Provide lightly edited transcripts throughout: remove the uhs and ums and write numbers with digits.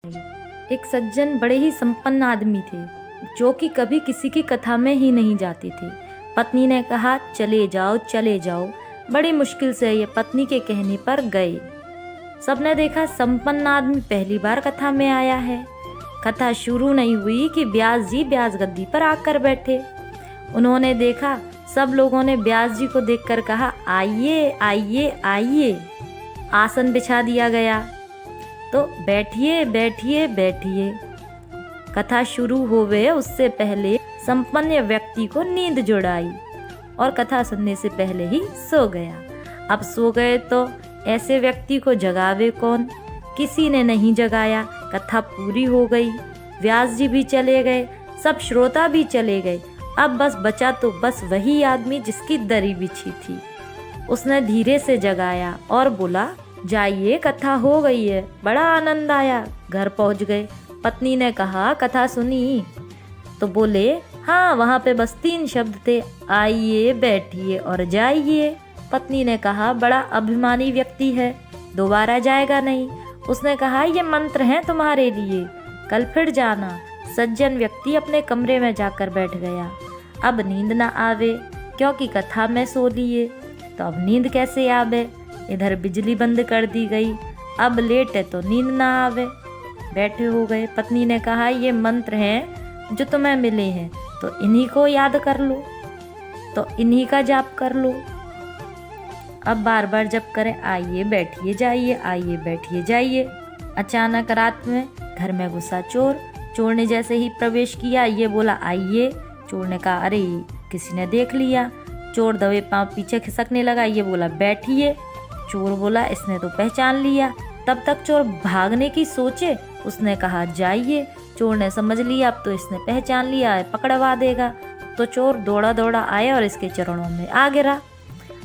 एक सज्जन बड़े ही संपन्न आदमी थे, जो कि कभी किसी की कथा में ही नहीं जाते थे। पत्नी ने कहा, चले जाओ चले जाओ। बड़ी मुश्किल से ये पत्नी के कहने पर गए। सबने देखा संपन्न आदमी पहली बार कथा में आया है। कथा शुरू नहीं हुई कि व्यास जी व्यास गद्दी पर आकर बैठे। उन्होंने देखा, सब लोगों ने व्यास जी को देखकर कहा, आइए आइए आइए। आसन बिछा दिया गया, तो बैठिए बैठिए बैठिए। कथा शुरू होवे उससे पहले संपन्न व्यक्ति को नींद जुड़ाई और कथा सुनने से पहले ही सो गया। अब सो गए तो ऐसे व्यक्ति को जगावे कौन? किसी ने नहीं जगाया। कथा पूरी हो गई, व्यास जी भी चले गए, सब श्रोता भी चले गए। अब बस बचा तो बस वही आदमी जिसकी दरी बिछी थी। उसने धीरे से जगाया और बोला, जाइए कथा हो गई है। बड़ा आनंद आया। घर पहुंच गए। पत्नी ने कहा, कथा सुनी? तो बोले, हाँ, वहाँ पे बस 3 शब्द थे, आइए बैठिए और जाइए। पत्नी ने कहा, बड़ा अभिमानी व्यक्ति है, दोबारा जाएगा नहीं। उसने कहा, ये मंत्र हैं तुम्हारे लिए, कल फिर जाना। सज्जन व्यक्ति अपने कमरे में जाकर बैठ गया। अब नींद ना आवे, क्योंकि कथा में सो लिए, तो अब नींद कैसे आवे? इधर बिजली बंद कर दी गई। अब लेट है तो नींद ना आवे। बैठे हो गए। पत्नी ने कहा, ये मंत्र हैं जो तुम्हें मिले हैं, तो इन्हीं को याद कर लो, तो इन्हीं का जाप कर लो। अब बार बार जप करें, आइए बैठिए जाइए, आइए बैठिए जाइए। अचानक रात में घर में घुसा चोर। चोर ने जैसे ही प्रवेश किया, ये बोला, आइए। चोर ने कहा, अरे किसी ने देख लिया। चोर दबे पांव पीछे खिसकने लगा। ये बोला, बैठिए। चोर बोला, इसने तो पहचान लिया। तब तक चोर भागने की सोचे, उसने कहा, जाइए। चोर ने समझ लिया, अब तो इसने पहचान लिया है, पकड़वा देगा। तो चोर दौड़ा दौड़ा आया और इसके चरणों में आ गिरा।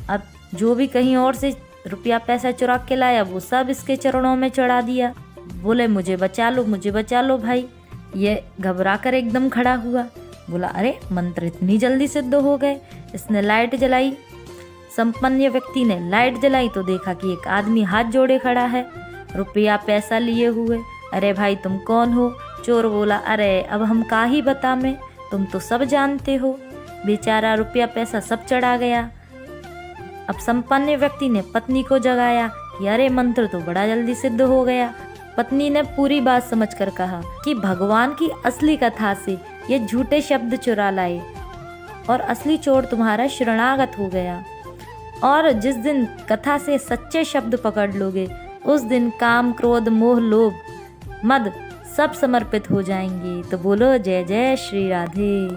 अब जो भी कहीं और से रुपया पैसा चुरा के लाया, वो सब इसके चरणों में चढ़ा दिया। बोले, मुझे बचा लो, मुझे बचा लो भाई। ये घबरा कर एकदम खड़ा हुआ। बोला, अरे मंत्र इतनी जल्दी सिद्ध हो गए। इसने लाइट जलाई। संपन्न व्यक्ति ने लाइट जलाई तो देखा कि एक आदमी हाथ जोड़े खड़ा है, रुपया पैसा लिए हुए। अरे भाई, तुम कौन हो? चोर बोला, अरे अब हम का ही बता में, तुम तो सब जानते हो। बेचारा रुपया पैसा सब चढ़ा गया। अब संपन्न व्यक्ति ने पत्नी को जगाया कि अरे मंत्र तो बड़ा जल्दी सिद्ध हो गया। पत्नी ने पूरी बात समझकर कहा कि भगवान की असली कथा से ये झूठे शब्द चुरा लाए और असली चोर तुम्हारा शरणागत हो गया। और जिस दिन कथा से सच्चे शब्द पकड़ लोगे, उस दिन काम, क्रोध, मोह, लोभ, मद सब समर्पित हो जाएंगे। तो बोलो, जय जय श्री राधे।